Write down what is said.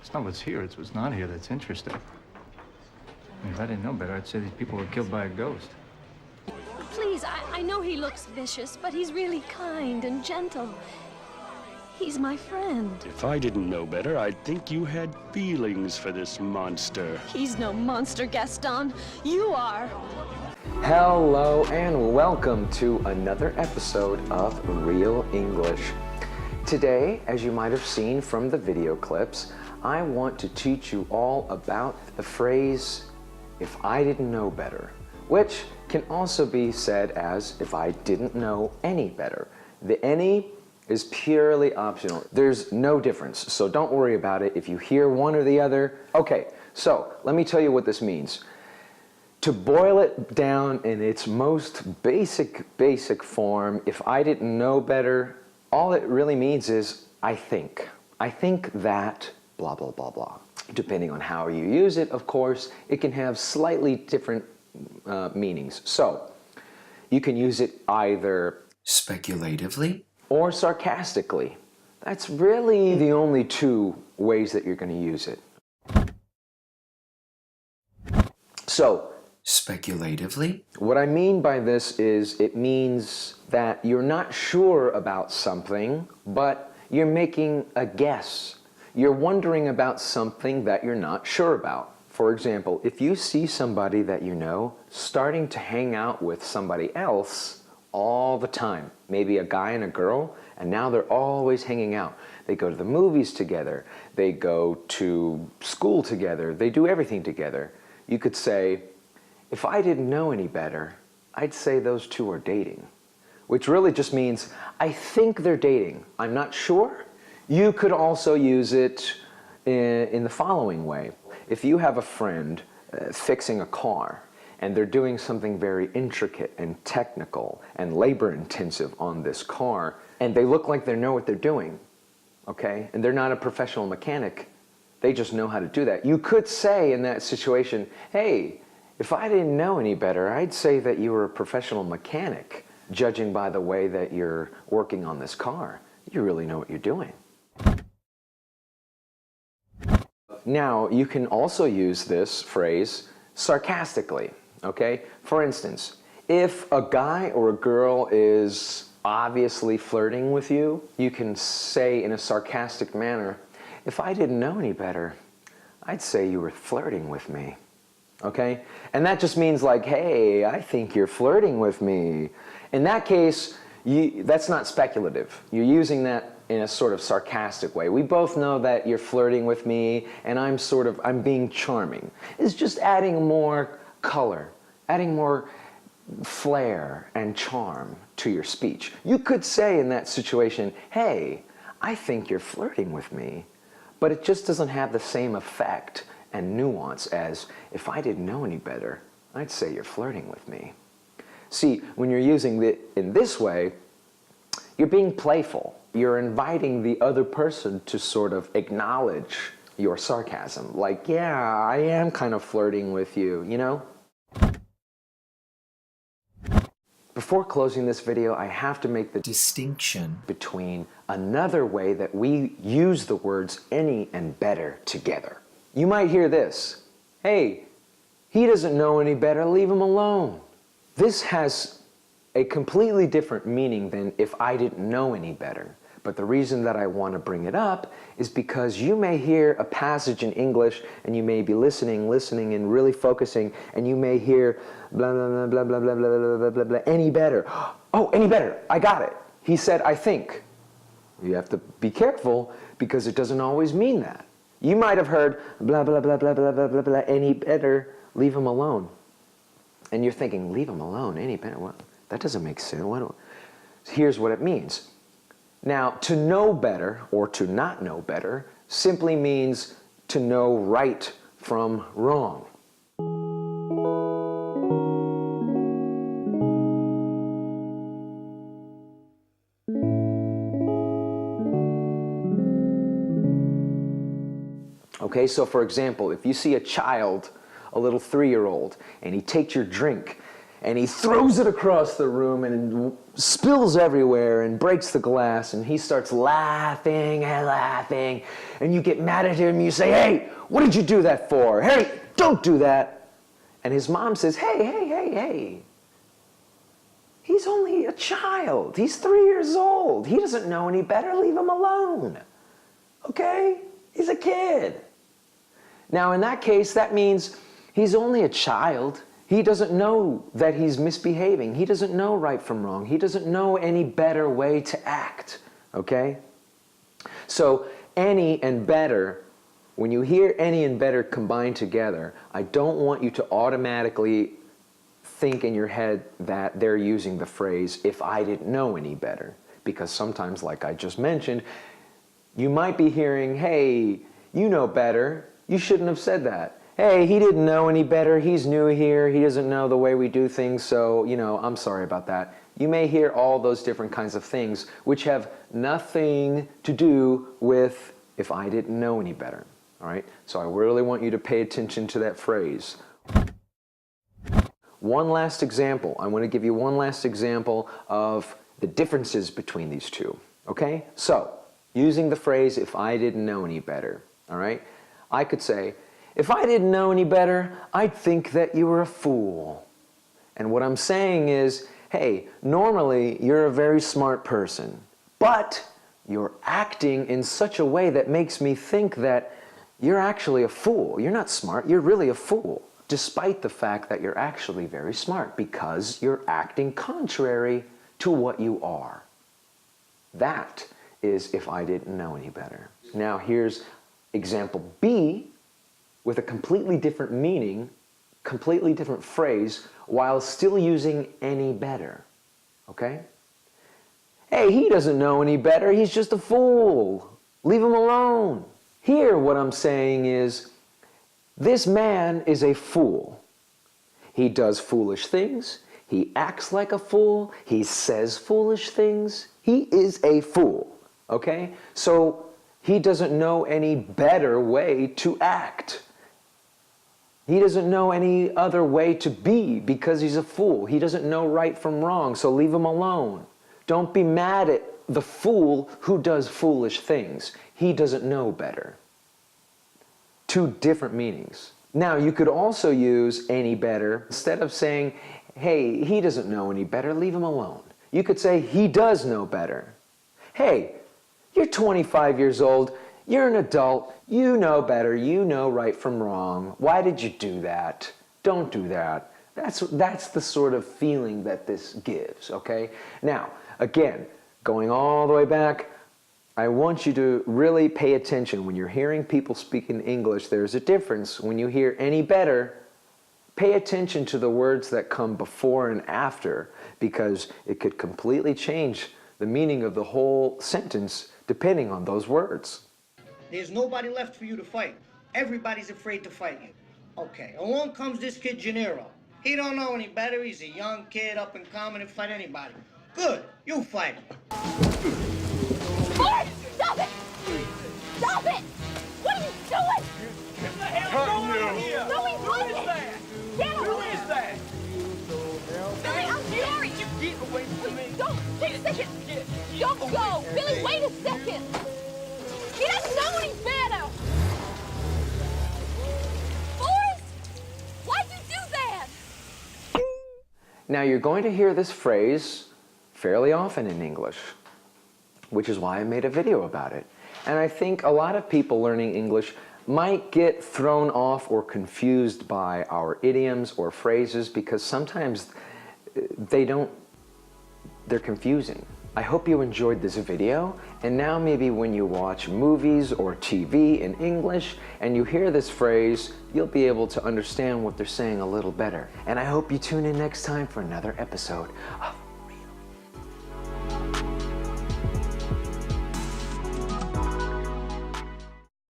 It's not what's here, it's what's not here that's interesting. If I didn't know better, I'd say these people were killed by a ghost. Please, I know he looks vicious, but he's really kind and gentle. He's my friend. If I didn't know better, I'd think you had feelings for this monster. He's no monster, Gaston. You are. Hello and welcome to another episode of Real English. Today, as you might have seen from the video clips, I want to teach you all about the phrase, if I didn't know better, which can also be said as if I didn't know any better. The any is purely optional. There's no difference, so don't worry about it if you hear one or the other. Okay, so let me tell you what this means. To boil it down in its most basic form, if I didn't know better, all it really means is I think. I think that blah, blah, blah, blah. Depending on how you use it, of course, it can have slightly different meanings. So, you can use it either speculatively or sarcastically. That's really the only two ways that you're going to use it. So, speculatively? What I mean by this is it means that you're not sure about something, but you're making a guess. You're wondering about something that you're not sure about. For example, if you see somebody that you know starting to hang out with somebody else all the time, maybe a guy and a girl, and now they're always hanging out. They go to the movies together, they go to school together, they do everything together. You could say, if I didn't know any better, I'd say those two are dating. Which really just means, I think they're dating. I'm not sure. You could also use it in the following way. If you have a friend fixing a car, and they're doing something very intricate and technical and labor-intensive on this car, and they look like they know what they're doing, okay? And they're not a professional mechanic. They just know how to do that. You could say in that situation, hey, if I didn't know any better, I'd say that you were a professional mechanic, judging by the way that you're working on this car. You really know what you're doing. Now, you can also use this phrase sarcastically, okay? For instance, if a guy or a girl is obviously flirting with you, you can say in a sarcastic manner, if I didn't know any better, I'd say you were flirting with me. Okay? And that just means like, hey, I think you're flirting with me. In that case, that's not speculative. You're using that in a sort of sarcastic way. We both know that you're flirting with me and I'm being charming. It's just adding more color, adding more flair and charm to your speech. You could say in that situation, hey, I think you're flirting with me, but it just doesn't have the same effect and nuance as, if I didn't know any better, I'd say you're flirting with me. See, when you're using it in this way, you're being playful. You're inviting the other person to sort of acknowledge your sarcasm. Like, yeah, I am kind of flirting with you, you know? Before closing this video, I have to make the distinction between another way that we use the words any and better together. You might hear this, hey, he doesn't know any better, leave him alone. This has a completely different meaning than if I didn't know any better. But the reason that I want to bring it up is because you may hear a passage in English and you may be listening and really focusing, and you may hear blah, blah, blah, blah, blah, blah, blah, blah, blah, blah, any better. Oh, any better, I got it. He said, I think. You have to be careful because it doesn't always mean that. You might have heard blah, blah, blah, blah, blah, blah, blah, blah, any better, leave him alone. And you're thinking, leave him alone, any better? What? That doesn't make sense. Here's what it means. Now, to know better or to not know better simply means to know right from wrong. Okay, so for example, if you see a child, a little 3-year-old, and he takes your drink and he throws it across the room and spills everywhere and breaks the glass, and he starts laughing and laughing, and you get mad at him and you say, "Hey, what did you do that for? Hey, don't do that." And his mom says, hey, he's only a child. He's 3 years old. He doesn't know any better. Leave him alone. Okay? He's a kid. Now, in that case, that means he's only a child. He doesn't know that he's misbehaving. He doesn't know right from wrong. He doesn't know any better way to act. Okay? So, any and better, when you hear any and better combined together, I don't want you to automatically think in your head that they're using the phrase, "if I didn't know any better." Because sometimes, like I just mentioned, you might be hearing, "Hey, you know better. You shouldn't have said that. Hey, he didn't know any better. He's new here. He doesn't know the way we do things, so, I'm sorry about that." You may hear all those different kinds of things, which have nothing to do with "if I didn't know any better." All right? So I really want you to pay attention to that phrase. One last example. I want to give you one last example of the differences between these two. Okay? So, using the phrase, "if I didn't know any better," all right? I could say, "If I didn't know any better, I'd think that you were a fool." And what I'm saying is, hey, normally you're a very smart person, but you're acting in such a way that makes me think that you're actually a fool. You're not smart, you're really a fool, despite the fact that you're actually very smart, because you're acting contrary to what you are. That is "if I didn't know any better." Now here's example B with a completely different meaning, completely different phrase, while still using "any better." Okay? "Hey, he doesn't know any better. He's just a fool. Leave him alone." Here what I'm saying is, this man is a fool. He does foolish things. He acts like a fool. He says foolish things. He is a fool. Okay? So he doesn't know any better way to act. He doesn't know any other way to be because he's a fool. He doesn't know right from wrong, so leave him alone. Don't be mad at the fool who does foolish things. He doesn't know better. Two different meanings. Now, you could also use "any better." Instead of saying, "Hey, he doesn't know any better, leave him alone," you could say, "He does know better." "Hey, you're 25 years old. You're an adult. You know better. You know right from wrong. Why did you do that? Don't do that." That's the sort of feeling that this gives, okay? Now, again, going all the way back, I want you to really pay attention. When you're hearing people speak in English, there's a difference. When you hear "any better," pay attention to the words that come before and after, because it could completely change the meaning of the whole sentence depending on those words. There's nobody left for you to fight. Everybody's afraid to fight you. Okay, along comes this kid Gennaro. He don't know any better. He's a young kid, up and coming, and fight anybody. Good, you fight him. Forrest, stop it! Stop it! What are you doing? What the hell going on here? Zoe, what is that? Get away! Who is that? Billy, I'm sorry. Get away from me. Don't, wait a second. Don't go. Billy, wait a second. He doesn't know any better. Forrest, why'd you do that? Now, you're going to hear this phrase fairly often in English, which is why I made a video about it. And I think a lot of people learning English might get thrown off or confused by our idioms or phrases because sometimes they're confusing. I hope you enjoyed this video, and now maybe when you watch movies or TV in English and you hear this phrase, you'll be able to understand what they're saying a little better. And I hope you tune in next time for another episode of